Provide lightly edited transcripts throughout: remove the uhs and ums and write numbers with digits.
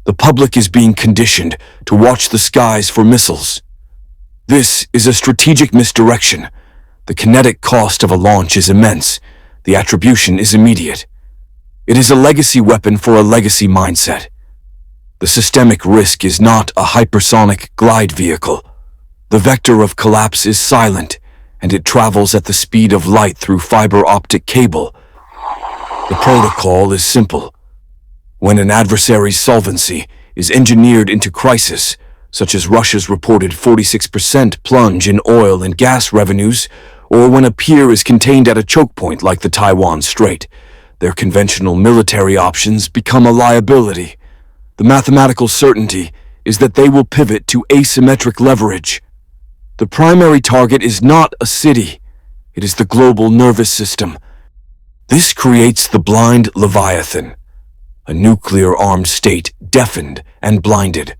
The public is being conditioned to watch the skies for missiles. This is a strategic misdirection. The kinetic cost of a launch is immense. The attribution is immediate. It is a legacy weapon for a legacy mindset. The systemic risk is not a hypersonic glide vehicle. The vector of collapse is silent, and it travels at the speed of light through fiber optic cable. The protocol is simple. When an adversary's solvency is engineered into crisis, such as Russia's reported 46% plunge in oil and gas revenues, or when a peer is contained at a choke point like the Taiwan Strait, their conventional military options become a liability. The mathematical certainty is that they will pivot to asymmetric leverage. The primary target is not a city. It is the global nervous system. This creates the blind Leviathan, a nuclear-armed state deafened and blinded.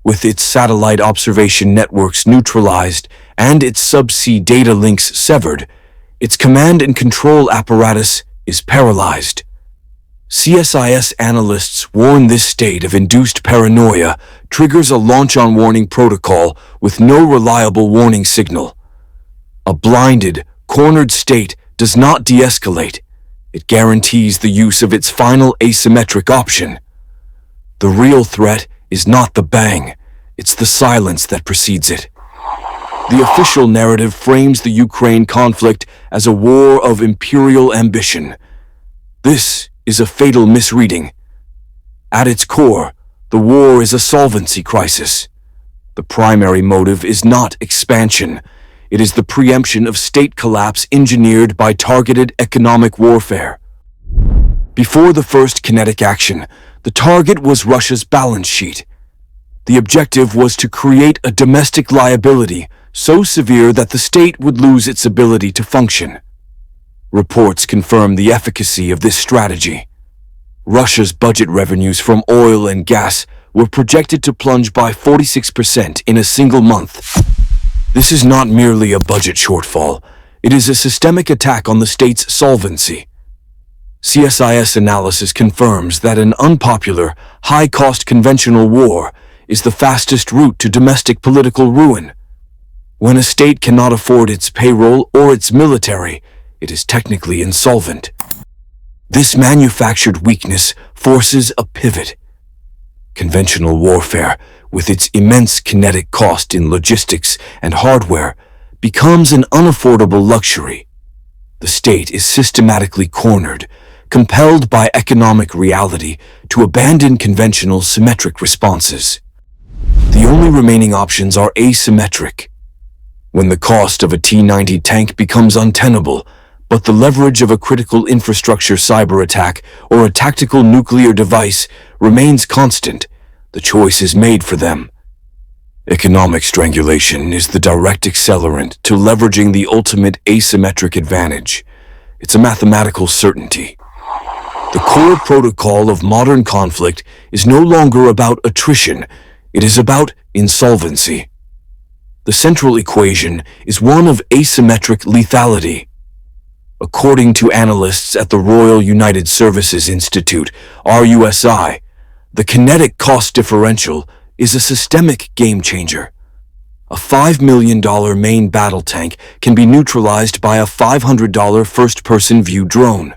With its satellite observation networks neutralized and its subsea data links severed, its command and control apparatus is paralyzed. CSIS analysts warn this state of induced paranoia triggers a launch-on warning protocol with no reliable warning signal. A blinded, cornered state does not de-escalate. It guarantees the use of its final asymmetric option. The real threat is not the bang, it's the silence that precedes it. The official narrative frames the Ukraine conflict as a war of imperial ambition. This is a fatal misreading. At its core, the war is a solvency crisis. The primary motive is not expansion. It is the preemption of state collapse engineered by targeted economic warfare. Before the first kinetic action, the target was Russia's balance sheet. The objective was to create a domestic liability so severe that the state would lose its ability to function. Reports confirm the efficacy of this strategy. Russia's budget revenues from oil and gas were projected to plunge by 46% in a single month. This is not merely a budget shortfall. It is a systemic attack on the state's solvency. CSIS analysis confirms that an unpopular, high-cost conventional war is the fastest route to domestic political ruin. When a state cannot afford its payroll or its military, it is technically insolvent. This manufactured weakness forces a pivot. Conventional warfare, with its immense kinetic cost in logistics and hardware, becomes an unaffordable luxury. The state is systematically cornered, compelled by economic reality to abandon conventional symmetric responses. The only remaining options are asymmetric. When the cost of a T-90 tank becomes untenable, but the leverage of a critical infrastructure cyber attack or a tactical nuclear device remains constant, the choice is made for them. Economic strangulation is the direct accelerant to leveraging the ultimate asymmetric advantage. It's a mathematical certainty. The core protocol of modern conflict is no longer about attrition, it is about insolvency. The central equation is one of asymmetric lethality. According to analysts at the Royal United Services Institute, RUSI, the kinetic cost differential is a systemic game changer. A $5 million main battle tank can be neutralized by a $500 first-person view drone.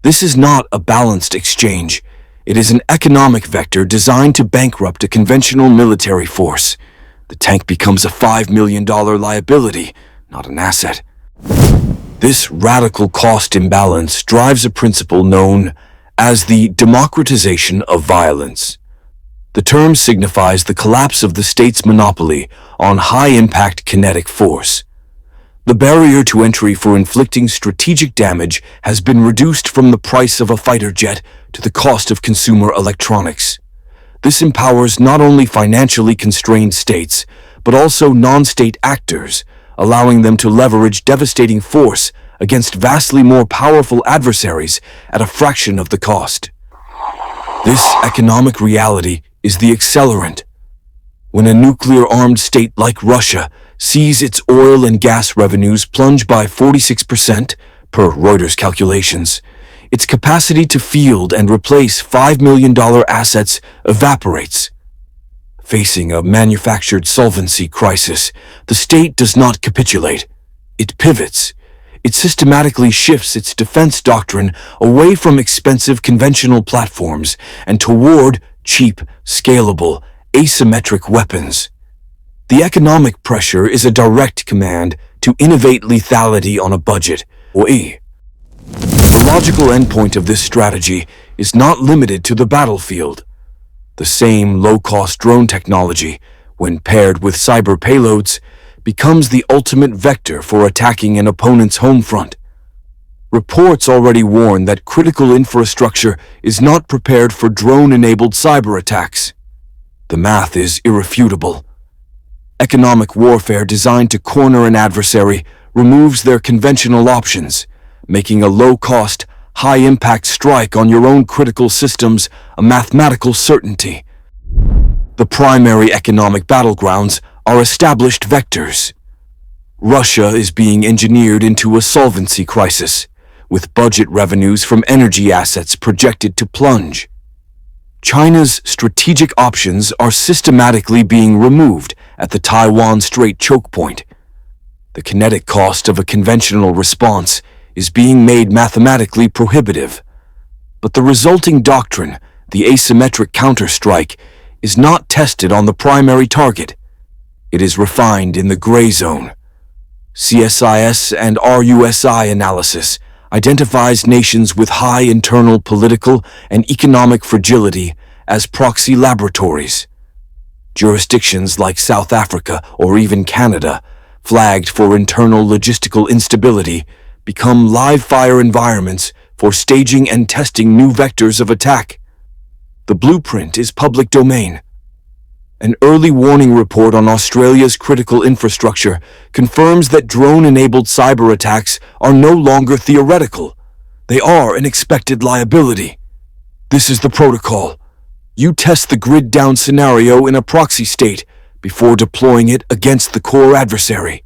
This is not a balanced exchange. It is an economic vector designed to bankrupt a conventional military force. The tank becomes a $5 million liability, not an asset. This radical cost imbalance drives a principle known as the democratization of violence. The term signifies the collapse of the state's monopoly on high-impact kinetic force. The barrier to entry for inflicting strategic damage has been reduced from the price of a fighter jet to the cost of consumer electronics. This empowers not only financially constrained states, but also non-state actors, allowing them to leverage devastating force against vastly more powerful adversaries at a fraction of the cost. This economic reality is the accelerant. When a nuclear-armed state like Russia sees its oil and gas revenues plunge by 46%, per Reuters calculations, its capacity to field and replace $5 million assets evaporates. Facing a manufactured solvency crisis, the state does not capitulate. It pivots. It systematically shifts its defense doctrine away from expensive conventional platforms and toward cheap, scalable, asymmetric weapons. The economic pressure is a direct command to innovate lethality on a budget, or E. The logical endpoint of this strategy is not limited to the battlefield. The same low-cost drone technology, when paired with cyber payloads, becomes the ultimate vector for attacking an opponent's home front. Reports already warn that critical infrastructure is not prepared for drone-enabled cyber attacks. The math is irrefutable. Economic warfare designed to corner an adversary removes their conventional options, making a low-cost, high-impact strike on your own critical systems a mathematical certainty. The primary economic battlegrounds are established vectors. Russia is being engineered into a solvency crisis, with budget revenues from energy assets projected to plunge. China's strategic options are systematically being removed at the Taiwan Strait choke point. The kinetic cost of a conventional response is being made mathematically prohibitive. But the resulting doctrine, the asymmetric counterstrike, is not tested on the primary target. It is refined in the gray zone. CSIS and RUSI analysis identifies nations with high internal political and economic fragility as proxy laboratories. Jurisdictions like South Africa or even Canada, flagged for internal logistical instability, become live-fire environments for staging and testing new vectors of attack. The blueprint is public domain. An early warning report on Australia's critical infrastructure confirms that drone-enabled cyber attacks are no longer theoretical. They are an expected liability. This is the protocol. You test the grid-down scenario in a proxy state before deploying it against the core adversary.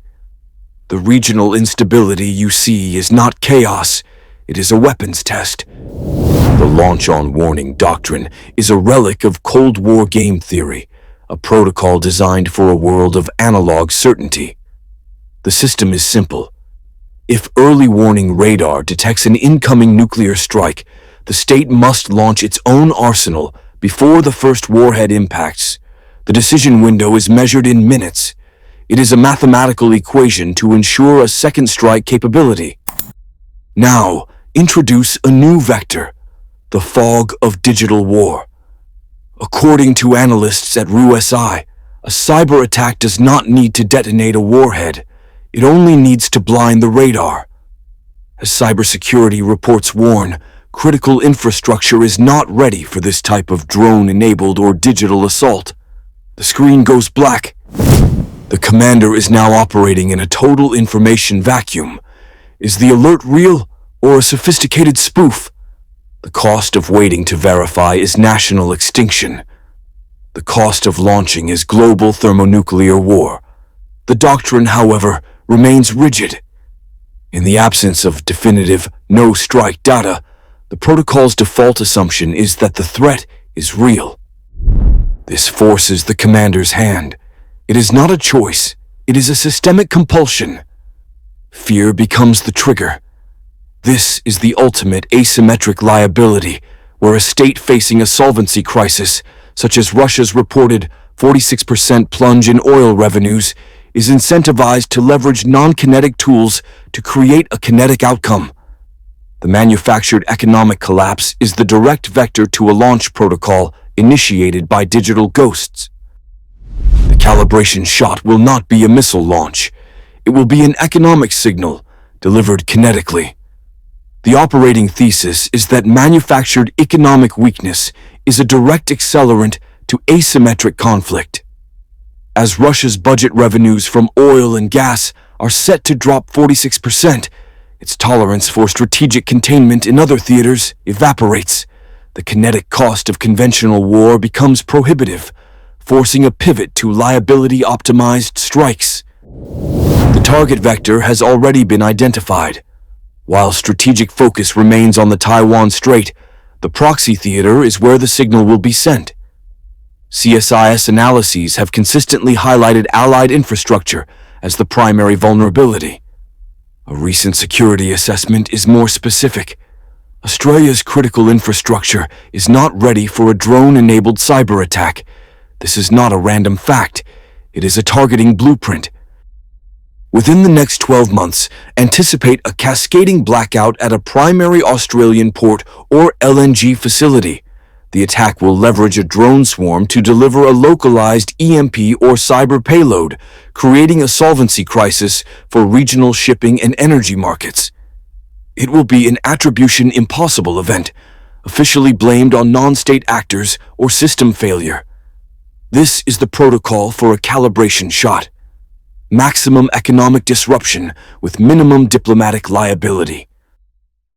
The regional instability you see is not chaos, it is a weapons test. The launch-on-warning doctrine is a relic of Cold War game theory, a protocol designed for a world of analog certainty. The system is simple. If early warning radar detects an incoming nuclear strike, the state must launch its own arsenal before the first warhead impacts. The decision window is measured in minutes. It is a mathematical equation to ensure a second strike capability. Now, introduce a new vector, the fog of digital war. According to analysts at RUSI, a cyber attack does not need to detonate a warhead. It only needs to blind the radar. As cybersecurity reports warn, critical infrastructure is not ready for this type of drone-enabled or digital assault. The screen goes black. The commander is now operating in a total information vacuum. Is the alert real or a sophisticated spoof? The cost of waiting to verify is national extinction. The cost of launching is global thermonuclear war. The doctrine, however, remains rigid. In the absence of definitive no-strike data, the protocol's default assumption is that the threat is real. This forces the commander's hand. It is not a choice. It is a systemic compulsion. Fear becomes the trigger. This is the ultimate asymmetric liability, where a state facing a solvency crisis, such as Russia's reported 46% plunge in oil revenues, is incentivized to leverage non-kinetic tools to create a kinetic outcome. The manufactured economic collapse is the direct vector to a launch protocol initiated by digital ghosts. The calibration shot will not be a missile launch. It will be an economic signal, delivered kinetically. The operating thesis is that manufactured economic weakness is a direct accelerant to asymmetric conflict. As Russia's budget revenues from oil and gas are set to drop 46%, its tolerance for strategic containment in other theaters evaporates. The kinetic cost of conventional war becomes prohibitive, forcing a pivot to liability-optimized strikes. The target vector has already been identified. While strategic focus remains on the Taiwan Strait, the proxy theater is where the signal will be sent. CSIS analyses have consistently highlighted Allied infrastructure as the primary vulnerability. A recent security assessment is more specific. Australia's critical infrastructure is not ready for a drone-enabled cyber attack. This is not a random fact. It is a targeting blueprint. Within the next 12 months, anticipate a cascading blackout at a primary Australian port or LNG facility. The attack will leverage a drone swarm to deliver a localized EMP or cyber payload, creating a solvency crisis for regional shipping and energy markets. It will be an attribution impossible event, officially blamed on non-state actors or system failure. This is the protocol for a calibration shot. Maximum economic disruption with minimum diplomatic liability.